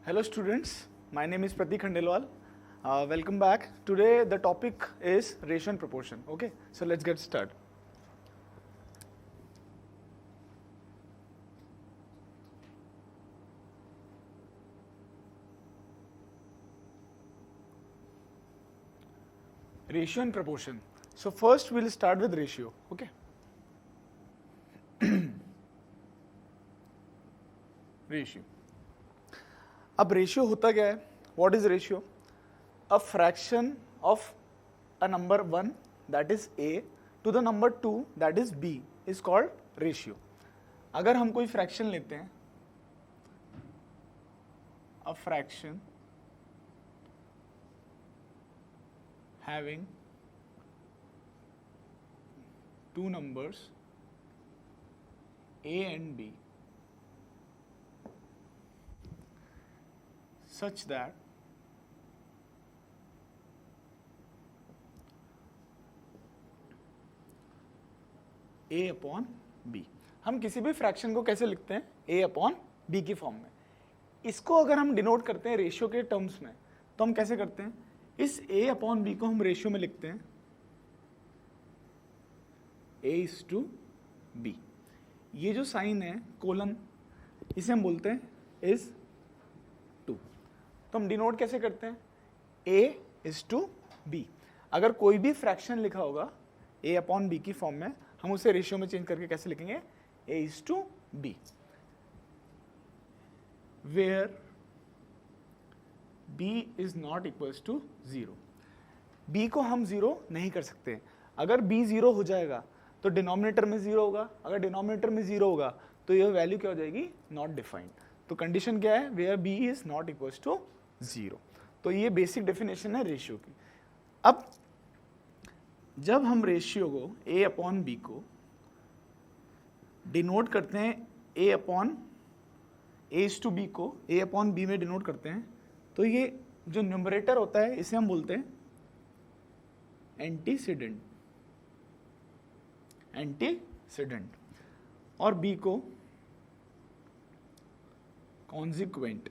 Hello students, my name is Pratik Khandelwal. Welcome back. Today the topic is ratio and proportion. Okay, so let's get started. Ratio and proportion. So first we'll start with ratio. Okay. Ratio. अब ratio होता क्या है? What is ratio? A fraction of a number 1 that is a to the number 2 that is b is called ratio. अगर हम कोई fraction लेते हैं, a fraction having two numbers a and b such that a upon b. हम किसी भी fraction को कैसे लिखते हैं? a अपॉन b की फॉर्म में. इसको अगर हम डिनोट करते हैं रेशियो के टर्म्स में, तो हम कैसे करते हैं? इस a अपॉन b को हम रेशियो में लिखते हैं a इज टू b. ये जो साइन है कोलन, इसे हम बोलते हैं इज टू. तो हम डिनोट कैसे करते हैं? a is to b. अगर कोई भी फ्रैक्शन लिखा होगा a अपॉन b की फॉर्म में, हम उसे रेशियो में चेंज करके कैसे लिखेंगे? a is to b, where b is not equals to 0. b को हम 0 नहीं कर सकते. अगर b 0 हो जाएगा तो डिनोमिनेटर में 0 होगा. अगर डिनोमिनेटर में 0 होगा तो यह वैल्यू क्या हो जाएगी? Not defined. तो कंडीशन क्या है? Where b is not equals to 0. तो ये बेसिक डेफिनेशन है रेशियो की. अब जब हम रेशियो को a अपॉन b को डिनोट करते हैं, a upon a is to b को a अपॉन b में डिनोट करते हैं, तो ये जो न्यूमरेटर होता है इसे हम बोलते हैं एंटीसीडेंट. एंटीसीडेंट. और b को कॉन्सिक्वेंट.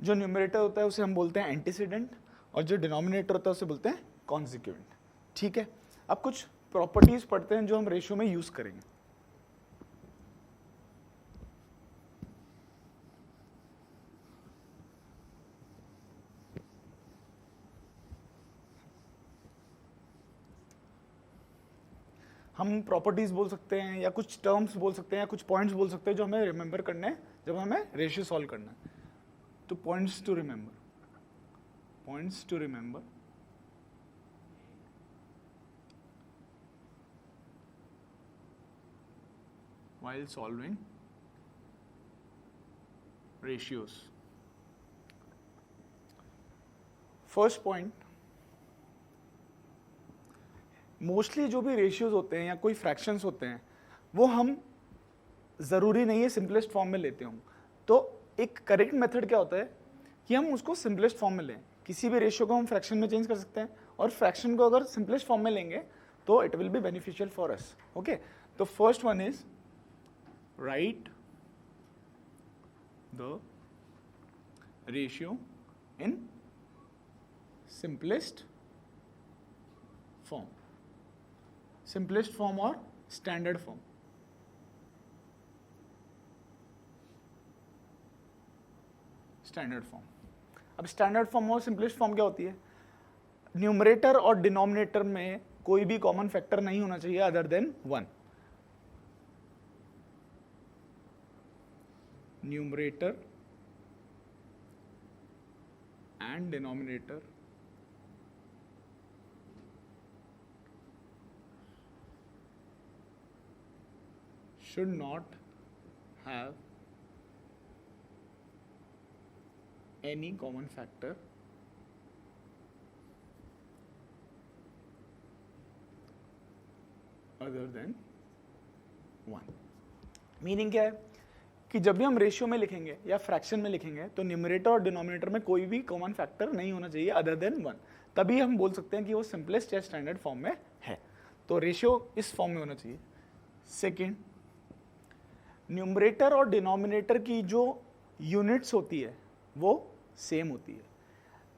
जो न्यूमरेटर होता है उसे हम बोलते हैं एंटीसीडेंट, और जो डिनोमिनेटर होता है उसे बोलते हैं कॉन्सिक्वेंट. ठीक है. अब कुछ प्रॉपर्टीज पढ़ते हैं जो हम रेशियो में यूज करेंगे. हम प्रॉपर्टीज बोल सकते हैं, या कुछ टर्म्स बोल सकते हैं, या कुछ पॉइंट्स बोल सकते हैं जो हमें रिमेंबर करने हैं जब हमें रेशियो सॉल्व करना है. तो points to remember, points to remember. while solving ratios. First point, mostly जो भी रेशियोज होते हैं या कोई फ्रैक्शंस होते हैं वो हम ज़रूरी नहीं है सिंपलेस्ट फॉर्म में लेते हों. तो एक करेक्ट मेथड क्या होता है कि हम उसको सिंपलेस्ट फॉर्म में लें. किसी भी रेशियो को हम फ्रैक्शन में चेंज कर सकते हैं, और फ्रैक्शन को अगर सिंपलेस्ट फॉर्म में लेंगे तो it will be beneficial for us. Okay. तो first one is write the ratio in simplest form. simplest form or standard form. Standard form. अब स्टैंडर्ड फॉर्म और सिंपलेस्ट फॉर्म क्या होती है? न्यूमरेटर और डिनोमिनेटर में कोई भी कॉमन फैक्टर नहीं होना चाहिए other than 1. numerator and denominator should not have any common factor other than 1. Meaning क्या है कि जब भी हम रेशियो में लिखेंगे या फ्रैक्शन में लिखेंगे तो न्यूमरेटर और डिनोमिनेटर में कोई भी कॉमन फैक्टर नहीं होना चाहिए अदर देन 1. तभी हम बोल सकते हैं कि वो सिंपलेस्ट या स्टैंडर्ड फॉर्म में है. तो रेशियो इस फॉर्म में होना चाहिए. सेकेंड, न्यूमरेटर और डिनोमिनेटर की जो यूनिट्स होती है वो सेम होती है।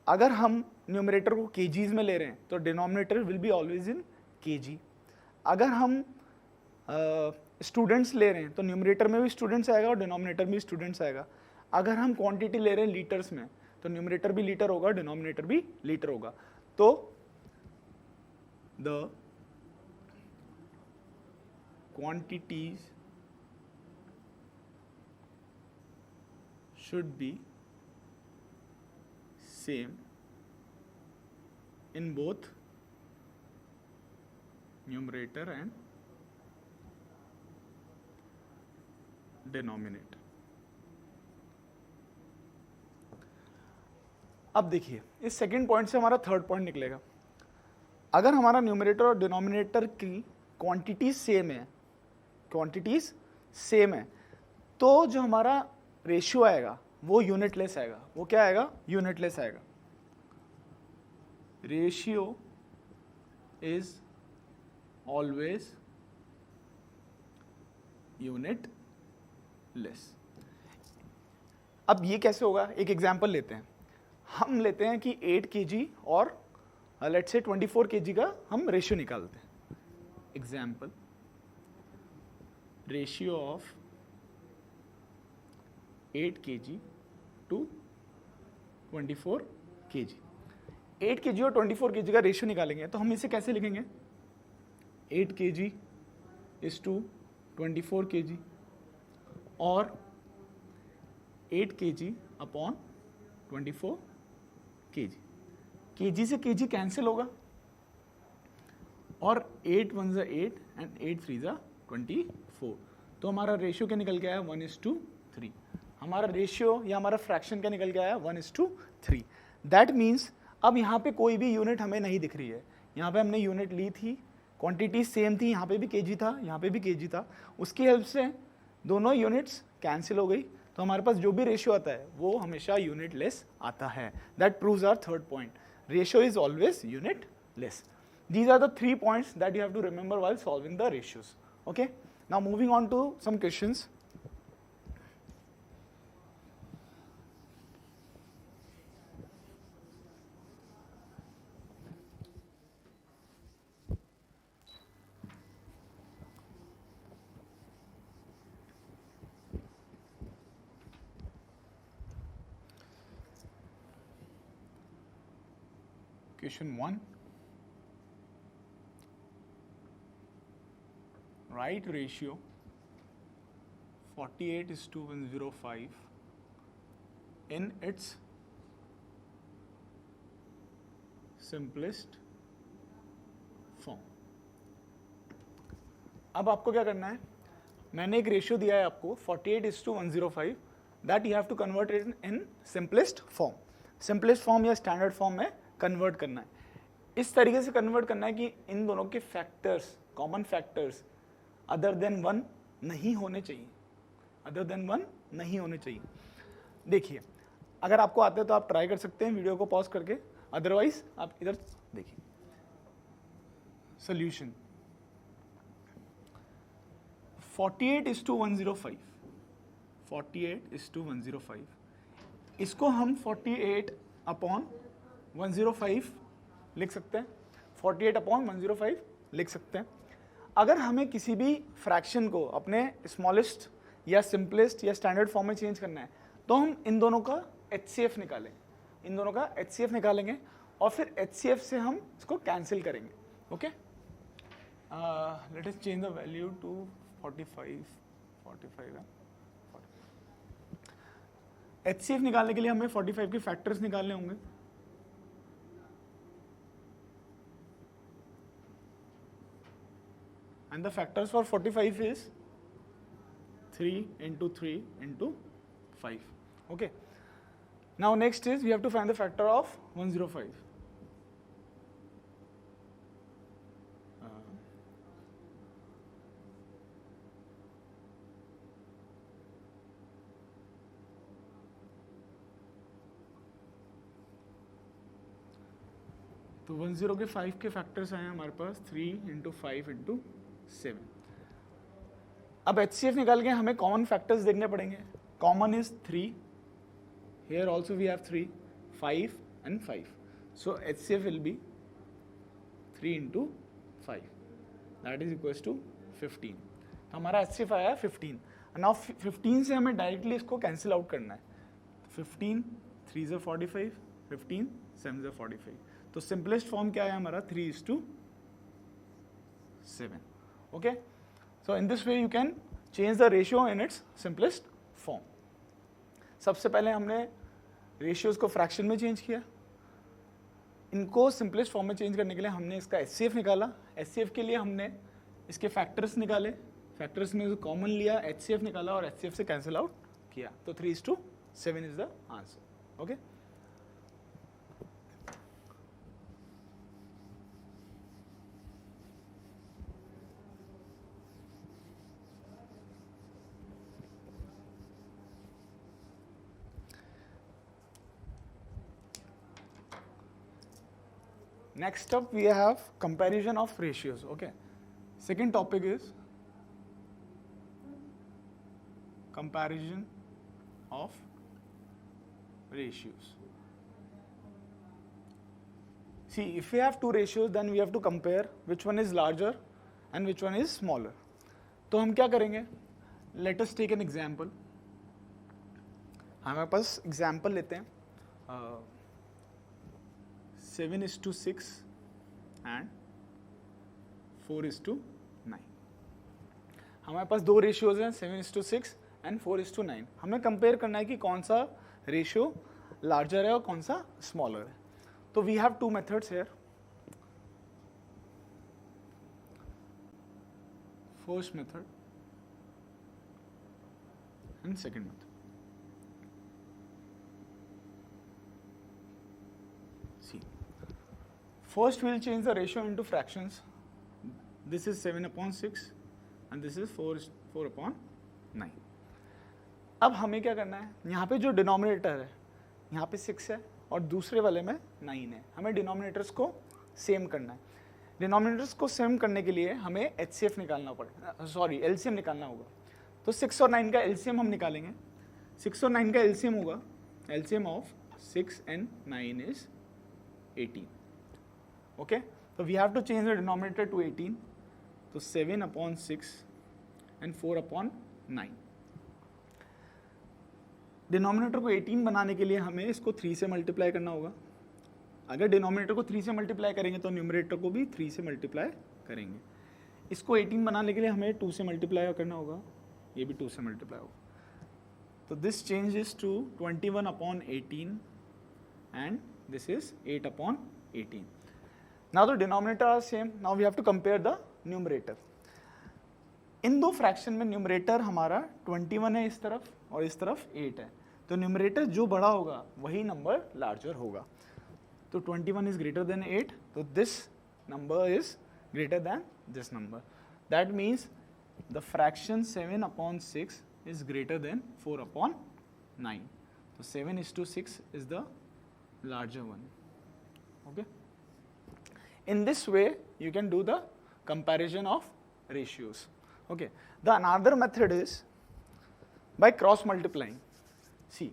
अगर हम न्यूमरेटर को केजीज में ले रहे हैं तो denominator will be always in KG. अगर हम स्टूडेंट्स ले रहे हैं तो न्यूमरेटर में भी स्टूडेंट्स आएगा और डिनोमिनेटर में भी स्टूडेंट्स आएगा। अगर हम क्वांटिटी ले रहे हैं लीटर्स में तो न्यूमरेटर भी लीटर होगा, डिनोमिनेटर भी लीटर होगा। तो the quantities should be same in both numerator and denominator। अब देखिए इस सेकंड पॉइंट से हमारा थर्ड पॉइंट निकलेगा। अगर हमारा न्यूमरेटर और डिनोमिनेटर की क्वांटिटीज सेम है, क्वांटिटीज सेम है, तो जो हमारा रेशियो आएगा वो यूनिटलेस आएगा। वो क्या आएगा? यूनिटलेस आएगा। Ratio is always unitless. अब ये कैसे होगा? एक एग्जांपल लेते हैं। हम लेते हैं कि 8 kg और लेट्स से 24 kg का हम रेशियो निकालते हैं। Example, ratio of 8 kg to 24 kg। 8 kg और 24 kg का रेशियो निकालेंगे तो हम इसे कैसे लिखेंगे? 8 kg is to 24 kg और 8 kg अपॉन 24 kg। kg से kg कैंसिल होगा और 8 1 जा 8 एंड 8 3 जा 24। तो हमारा रेशियो क्या निकल के आया? 1:3। हमारा रेशियो या हमारा फ्रैक्शन क्या निकल के आया? 1:3। दैट मीन्स अब यहाँ पे कोई भी यूनिट हमें नहीं दिख रही है। यहाँ पे हमने यूनिट ली थी, क्वांटिटी सेम थी, यहाँ पे भी केजी था, यहाँ पे भी केजी था। उसकी हेल्प से दोनों यूनिट्स कैंसिल हो गई, तो हमारे पास जो भी रेशियो आता है वो हमेशा यूनिटलेस आता है। That proves our third point, ratio is always unitless. These are the 3 points that you have to remember while solving the ratios. Okay? Now moving on to some questions. Question 1. Write ratio 48:105 in its simplest form। अब आपको क्या करना है? मैंने एक ratio दिया है आपको 48:105, that you have to convert it in simplest form. Simplest form या स्टैंडर्ड फॉर्म में कन्वर्ट करना है। इस तरीके से कन्वर्ट करना है कि इन दोनों के factors, common factors other than 1 नहीं होने चाहिए, अदर देन 1 नहीं होने चाहिए। देखिए, अगर आपको आते हैं तो आप ट्राई कर सकते हैं वीडियो को पॉज करके, अदरवाइज आप इधर देखिए। सोल्यूशन 48:105, 48:105, इसको हम 48/105 लिख सकते हैं, 48/105 लिख सकते हैं। अगर हमें किसी भी फ्रैक्शन को अपने स्मॉलेस्ट या सिंपलेस्ट या स्टैंडर्ड फॉर्म में चेंज करना है तो हम इन दोनों का HCF निकालें, इन दोनों का HCF निकालेंगे और फिर HCF से हम इसको कैंसिल करेंगे। Okay, let us change the value to 45 है। HCF निकालने के लिए हमें 45 के फैक्टर्स निकालने होंगे। And the factors for 45 is 3 into 3 into 5. Okay. Now next is we have to find the factor of 105. तो 10 के 5 के फैक्टर्स आए हमारे पास 3 into 5 into 7। अब HCF निकाल के हमें कॉमन फैक्टर्स देखने पड़ेंगे। Common is 3, here also we have 3, 5 and 5. So HCF will be 3 into 5, that is equals to 15. तो हमारा HCF आया 15. नाउ 15 से हमें डायरेक्टली इसको कैंसिल आउट करना है. 15 3 is 45, 15 7 is 45. तो सिंपलेस्ट फॉर्म क्या है हमारा 3:7. Okay, so in this way you can change the ratio in its simplest form. सबसे पहले हमने रेशियोज को फ्रैक्शन में चेंज किया. इनको सिंपलेस्ट फॉर्म में चेंज करने के लिए हमने इसका HCF निकाला. HCF के लिए हमने इसके फैक्टर्स निकाले, फैक्टर्स में कॉमन लिया, HCF निकाला और HCF से कैंसिल आउट किया. तो 3:7 is the answer. Okay, next up we have comparison of ratios. Okay, second topic is comparison of ratios. See, if we have two ratios then we have to compare which one is larger and which one is smaller. तो हम क्या करेंगे, let us take an example. हमारे पास example लेते हैं 7:6 and 4:9. हमारे पास दो ratios हैं 7:6 and 4:9. हमें कंपेयर करना है कि कौन सा रेशियो लार्जर है और कौन सा स्मॉलर है. तो we have two methods here. First method and second method. First we will change the ratio into fractions. This is 7/6 and this is 4/9. अब हमें क्या करना है, यहाँ पे जो डिनोमिनेटर है यहाँ पे 6 है और दूसरे वाले में 9 है. हमें डिनोमिनेटर्स को सेम करना है. डिनोमिनेटर्स को सेम करने के लिए हमें HCF निकालना पड़ेगा, सॉरी LCM निकालना होगा. तो 6 और 9 का LCM हम निकालेंगे. 6 और 9 का LCM होगा, LCM of 6 and 9 is 18. Okay, so we have to change the denominator to 18. So 7/6 and 4/9. Denominator को 18 बनाने के लिए हमें इसको 3 से मल्टीप्लाई करना होगा. अगर डिनोमिनेटर को 3 से मल्टीप्लाई करेंगे तो न्यूमरेटर को भी 3 से मल्टीप्लाई करेंगे. इसको 18 बनाने के लिए हमें 2 से मल्टीप्लाई करना होगा, ये भी 2 से मल्टीप्लाई होगा. तो this changes to 21/18 and this is 8/18. Now the denominator are same. Now we have to compare the numerator. इन दो फ्रैक्शन में न्यूमरेटर हमारा 21 है इस तरफ और इस तरफ 8 है. तो न्यूमरेटर जो बड़ा होगा वही नंबर लार्जर होगा. तो 21 is greater than 8. तो this number is greater than this number. That means the fraction 7/6 is greater than 4/9. So 7:6 is the larger one. Okay. In this way, you can do the comparison of ratios. Okay. The another method is by cross multiplying. See,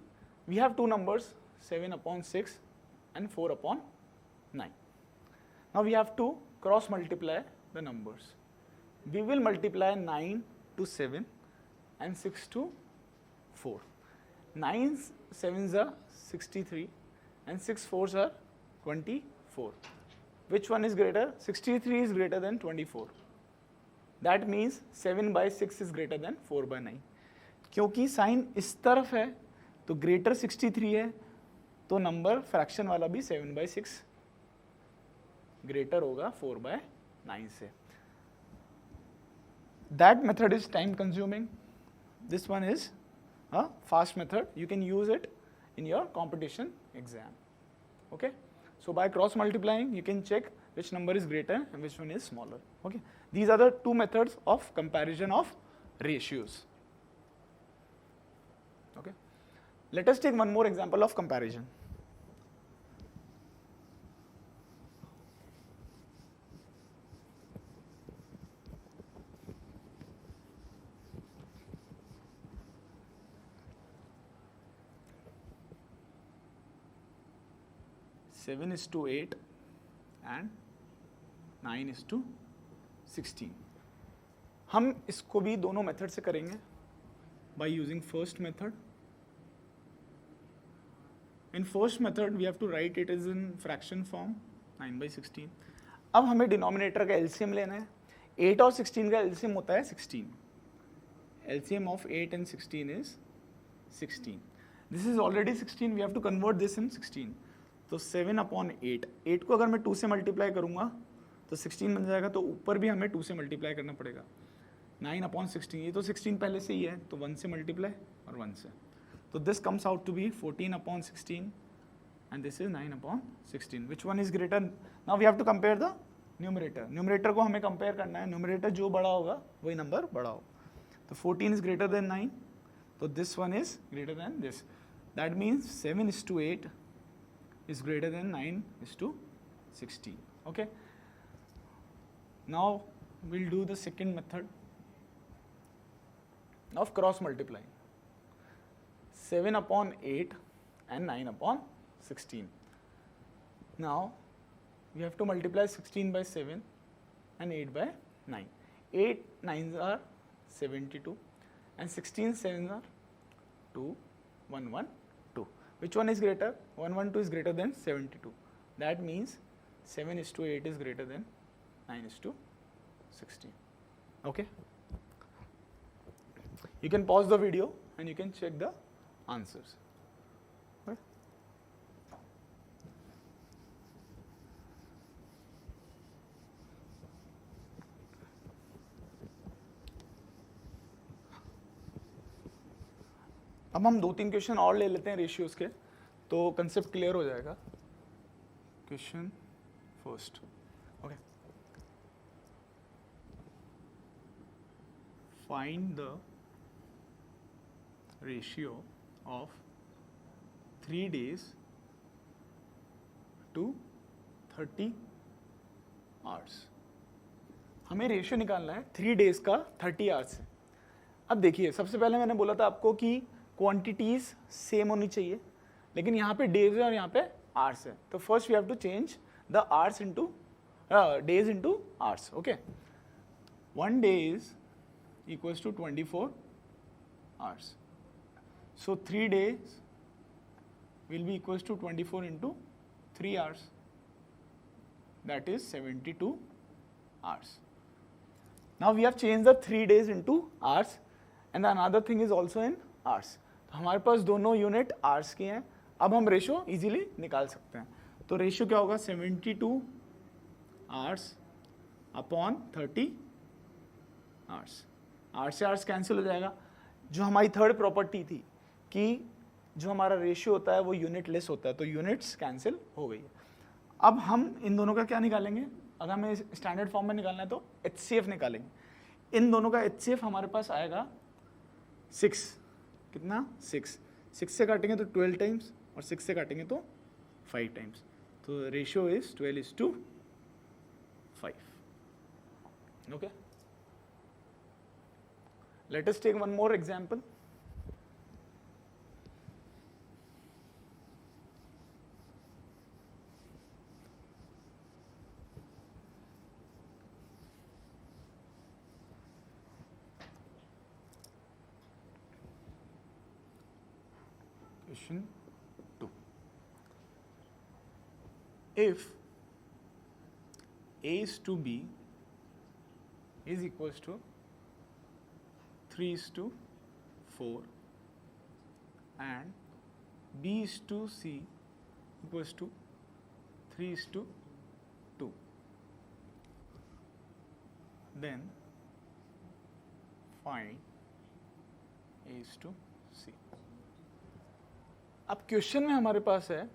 we have two numbers 7/6 and 4/9. Now we have to cross multiply the numbers. We will multiply 9 to 7 and 6 to 4. 9 7s are 63 and 6 4s are 24. Which one is greater? 63 is greater than 24. That means 7/6 is greater than 4/9. क्योंकि sign इस तरफ है तो greater 63 है, तो number fraction वाला भी 7/6 greater होगा 4/9 से. That method is time consuming. This one is a fast method. You can use it in your competition exam. Okay. So by cross multiplying, you can check which number is greater and which one is smaller. Okay. These are the two methods of comparison of ratios. Okay. Let us take one more example of comparison. 7:8 and 9:16। हम इसको भी दोनों method से करेंगे by using first method. In first method we have to write it as in fraction form 9/16. अब हमें denominator का LCM लेना है. 8 और 16 का एलसीएम होता है 16. LCM of 8 and 16 is 16. This is already 16. We have to convert this in 16. तो 7/8. 8 को अगर मैं 2 से मल्टीप्लाई करूँगा तो 16 बन जाएगा. तो ऊपर भी हमें 2 से मल्टीप्लाई करना पड़ेगा. 9/16. ये तो 16 पहले से ही है तो 1 से मल्टीप्लाई और 1 से. So this comes out to be 14/16 and this is 9/16. Which one is greater? Now we have to compare the numerator. Numerator को हमें compare करना है. Numerator जो बड़ा होगा वही number बड़ा होगा. तो 14 is greater than 9. So this one is greater than this. That means 7:8 is greater than 9:16. Okay. Now we'll do the second method of cross multiplying. 7/8 and 9/16. Now we have to multiply 16 by 7 and 8 by 9. 8 9s are 72 and 16 7s are 2, 1, 1, 2. Which one is greater? 112 is greater than 72. That means 7:8 is greater than 9:16. Okay. You can pause the video and you can check the answers. Right? अब हम 2-3 question और ले लेते हैं ratios के तो concept clear हो जाएगा. Question first. Okay. Find the ratio of 3 days to 30 hours. हमें रेशियो निकालना है 3 days का 30 hours से. अब देखिए सबसे पहले मैंने बोला था आपको कि क्वांटिटीज सेम होनी चाहिए लेकिन यहाँ पे डेज है और यहाँ पे आवर्स है. तो first we have to change the hours into days into hours. Okay. 1 day is equals to 24 hours. So 3 days will be equals to 24 into 3 hours. That is 72 hours. Now we have changed the 3 days into hours and another thing is also in hours. तो हमारे पास दोनों unit hours की हैं. अब हम ratio easily निकाल सकते हैं. तो रेशियो क्या होगा? 72 hours अपॉन 30 hours. hours से hours कैंसिल हो जाएगा. जो हमारी थर्ड प्रॉपर्टी थी कि जो हमारा रेशियो होता है वो यूनिट लेस होता है तो यूनिट्स कैंसिल हो गई है. अब हम इन दोनों का क्या निकालेंगे? अगर हमें स्टैंडर्ड फॉर्म में निकालना है तो HCF निकालेंगे. इन दोनों का HCF हमारे पास आएगा 6. कितना? 6. 6 से काटेंगे तो 12 टाइम्स और 6 से काटेंगे तो 5 टाइम्स. तो ratio is 12:5. Okay. Let us take one more example. Question 2. If A is to B is equals to 3:4 and B is to C equals to 3:2, then find A is to C. अब question में हमारे पास है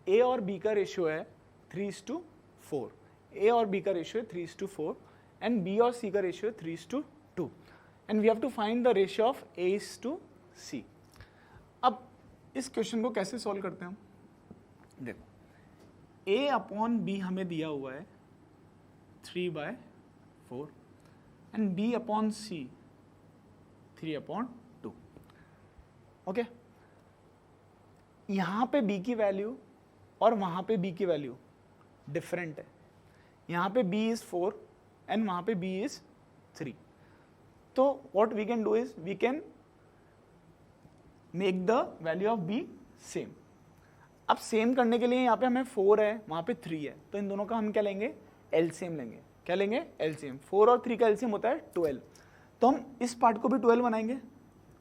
ए और B का ratio है 3:4. ए और B का ratio है 3:4 एंड बी और सी का रेशियो है 3:2 and we have to find the ratio of A is to C. अब इस क्वेश्चन को कैसे सॉल्व करते हैं हम? देखो ए अपॉन बी हमें दिया हुआ है 3/4 and B upon C 3/2. Okay. यहाँ पे b की वैल्यू और वहाँ पे b की वैल्यू डिफरेंट है, यहाँ पे b इज 4 एंड वहाँ पे b इज 3, तो what we can do is we can make the value of b same. अब सेम करने के लिए यहाँ पे हमें 4 है, वहाँ पे 3 है, तो इन दोनों का हम क्या लेंगे, एलसीएम लेंगे। क्या लेंगे, एलसीएम। 4 और 3 का एलसीएम होता है 12, तो हम इस पार्ट को भी 12 बनाएंगे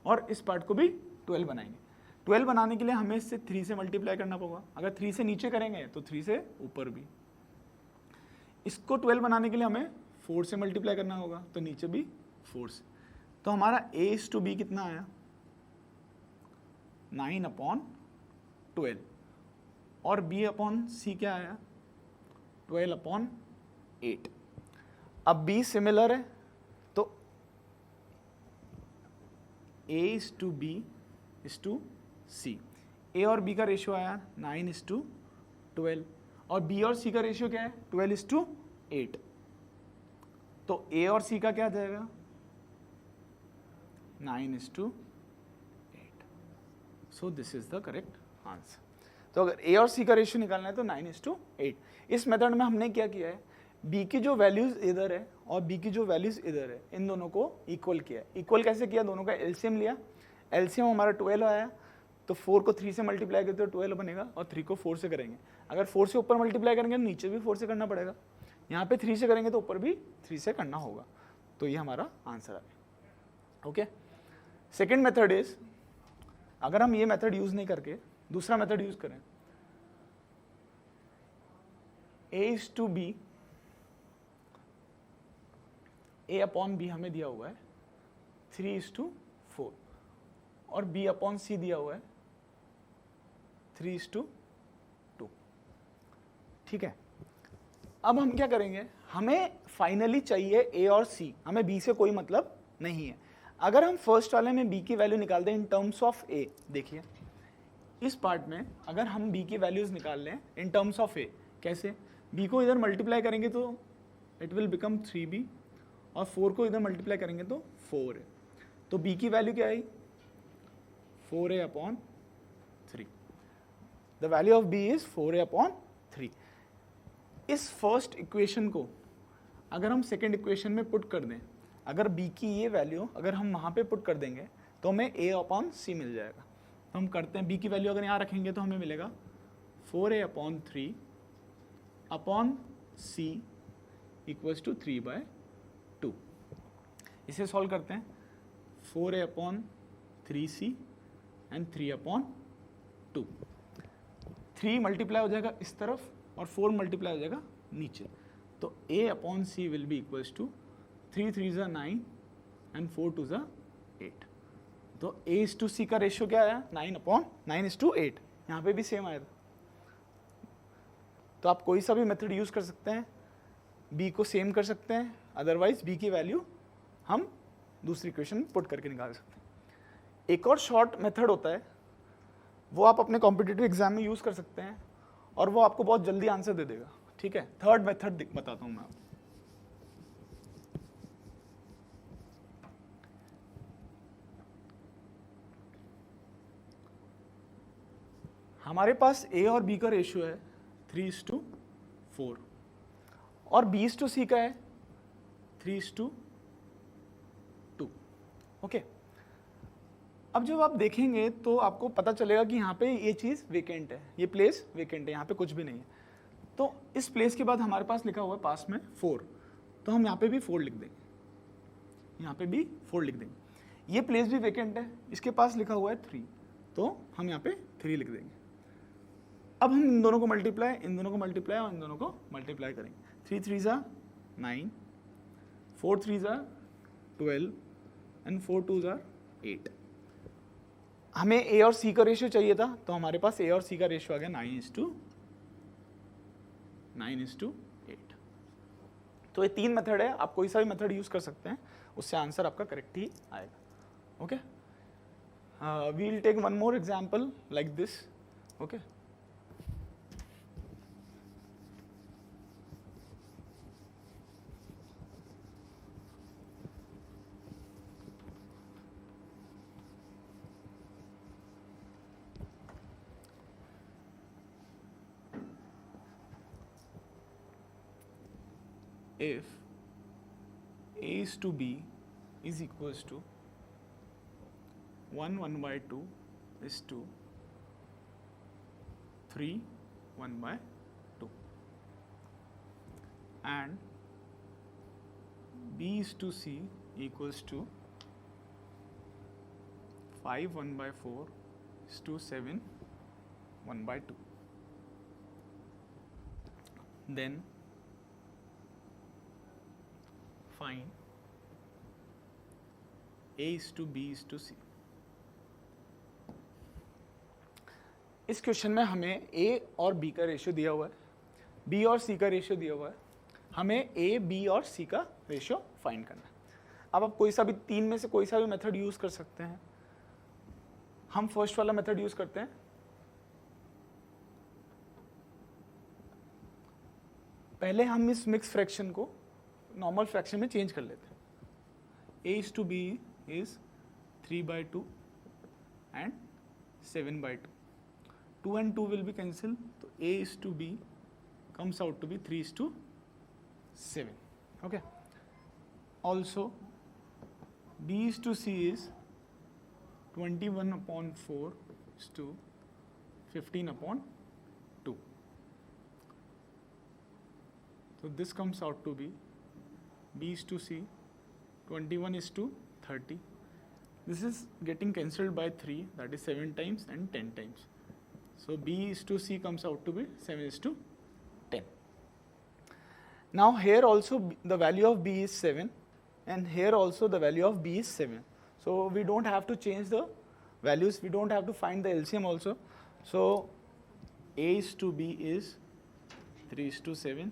और इस पार्ट को भी 12 बनाएंगे। 12 बनाने के लिए हमें इससे 3 से मल्टीप्लाई करना होगा, अगर 3 से नीचे करेंगे तो 3 से ऊपर भी। इसको 12 बनाने के लिए हमें 4 से मल्टीप्लाई करना होगा, तो नीचे भी 4 से। तो हमारा a/b कितना आया, 9/12, और b/c क्या आया, 12/8। अब b सिमिलर है तो a/b/c, a और b का रेशियो आया 9:12, और b और c का रेशियो क्या है, 12:8, तो a और c का क्या आ जाएगा, 9:8। So this is the correct answer. तो अगर a और c का रेशियो निकालना है तो 9:8। इस मेथड में हमने क्या किया है, b की जो वैल्यूज इधर है और b की जो वैल्यूज इधर है, इन दोनों को इक्वल किया। इक्वल कैसे किया, दोनों का एलसीएम लिया, एलसीएम हमारा 12 आया, तो 4 को 3 से मल्टीप्लाई करते तो 12 बनेगा, और 3 को 4 से करेंगे। अगर 4 से ऊपर मल्टीप्लाई करेंगे तो नीचे भी 4 से करना पड़ेगा, यहाँ पे 3 से करेंगे तो ऊपर भी 3 से करना होगा, तो ये हमारा आंसर आ गया। ओके, सेकेंड मेथड इज, अगर हम ये मेथड यूज नहीं करके दूसरा मेथड यूज करें, a/b, a/b हमें दिया हुआ है 3:4, और b/c दिया हुआ है 3:2। ठीक है, अब हम क्या करेंगे, हमें फाइनली चाहिए a और c, हमें b से कोई मतलब नहीं है। अगर हम फर्स्ट वाले में b की वैल्यू निकाल दें इन टर्म्स ऑफ a, देखिए इस पार्ट में अगर हम b की वैल्यूज निकाल लें इन टर्म्स ऑफ a, कैसे, b को इधर मल्टीप्लाई करेंगे तो इट विल बिकम 3b, और 4 को इधर मल्टीप्लाई करेंगे तो 4 है, तो b की वैल्यू क्या आई, 4a/3। The value of b is 4a/3। इस फर्स्ट इक्वेशन को अगर हम सेकेंड इक्वेशन में पुट कर दें, अगर b की ये वैल्यू अगर हम वहाँ पे पुट कर देंगे तो हमें a/c मिल जाएगा। तो हम करते हैं, b की वैल्यू अगर यहाँ रखेंगे तो हमें मिलेगा 4a/3/c = 3/2। इसे सॉल्व करते हैं, 4a/3c एंड 3/2। 3 मल्टीप्लाई हो जाएगा इस तरफ और 4 मल्टीप्लाई हो जाएगा नीचे, तो a/c will be equals to 3 3 ज़ा 9 एंड 4 2 ज़ा 8। तो a/c का रेशियो क्या आया, 9/9:8। यहाँ पे भी सेम आया था, तो आप कोई सा भी मेथड यूज कर सकते हैं, b को सेम कर सकते हैं, अदरवाइज b की वैल्यू हम दूसरी इक्वेशन पुट करके निकाल सकते हैं। एक और शॉर्ट मेथड होता है, वो आप अपने कॉम्पिटिटिव एग्जाम में यूज कर सकते हैं और वो आपको बहुत जल्दी आंसर दे देगा। ठीक है, थर्ड मेथड बताता हूं मैं आपको। हमारे पास a और b का रेशियो है 3:4 और b/c का है 3:2। ओके, अब जब आप देखेंगे तो आपको पता चलेगा कि यहाँ पे ये चीज़ वेकेंट है, ये प्लेस वेकेंट है, यहाँ पे कुछ भी नहीं है। तो इस प्लेस के बाद हमारे पास लिखा हुआ है पास में 4, तो हम यहाँ पे भी 4 लिख देंगे, यहाँ पे भी 4 लिख देंगे। ये प्लेस भी वेकेंट है, इसके पास लिखा हुआ है 3, तो हम यहाँ पे 3 लिख देंगे। अब हम इन दोनों को मल्टीप्लाई, इन दोनों को मल्टीप्लाई और इन दोनों को मल्टीप्लाई करेंगे। 3 3 ज़ा 9, 4 3 ज़ा 12 एंड 4 2 ज़ा 8। हमें a और c का रेशियो चाहिए था, तो हमारे पास a और c का रेशियो आ गया 9:8। तो ये 3 मेथड है, आप कोई सा भी मेथड यूज कर सकते हैं, उससे आंसर आपका करेक्ट ही आएगा। Okay, we will take one more example like this. Okay, if A is to B is equals to 1 by 2 is to 3 1 by 2 and B is to C equals to 5 1 by 4 is to 7 1 by 2. Then find A is to B is to C. इस question में हमें A और B का ratio दिया हुआ है, B और C का रेशियो दिया हुआ है, हमें A, B और C का रेशियो फाइंड करना है. अब आप कोई सा भी तीन में से कोई सा भी मेथड यूज कर सकते हैं. हम फर्स्ट वाला मेथड यूज करते हैं. पहले हम इस मिक्स फ्रैक्शन को नॉर्मल फ्रैक्शन में चेंज कर लेते हैं. A is to B is 3 by 2 and 7 by 2. 2 and 2 will be cancelled. So A is to B comes out to be 3 is to 7. Okay. Also, B is to C is 21 upon 4 is to 15 upon 2. So this comes out to be B is to C 21 is to 30. This is getting cancelled by 3, that is 7 times and 10 times. So B is to C comes out to be 7 is to 10. Now here also the value of B is 7 and here also the value of B is 7. So we don't have to change the values, we don't have to find the LCM also. So A is to B is 3 is to 7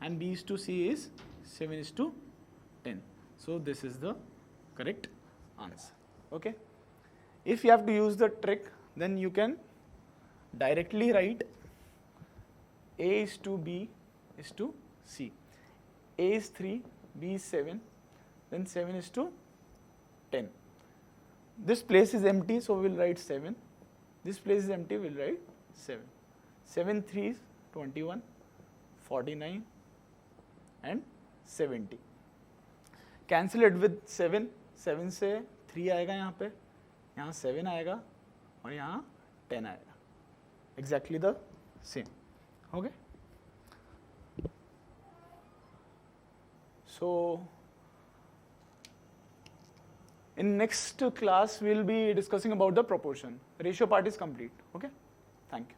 and B is to C is 7 is to 10. So this is the correct answer. Okay. If you have to use the trick, then you can directly write A is to B is to C. A is 3, B is 7, then 7 is to 10. This place is empty, so we will write 7. This place is empty, we will write 7. 7 3 is 21, 49 and 70. Cancel it with 7. 7 से 3 आएगा यहाँ पे, यहाँ 7 आएगा और यहाँ 10 आएगा. Exactly the same. Okay. So in next class we will be discussing about the proportion. Ratio part is complete. Okay. Thank you.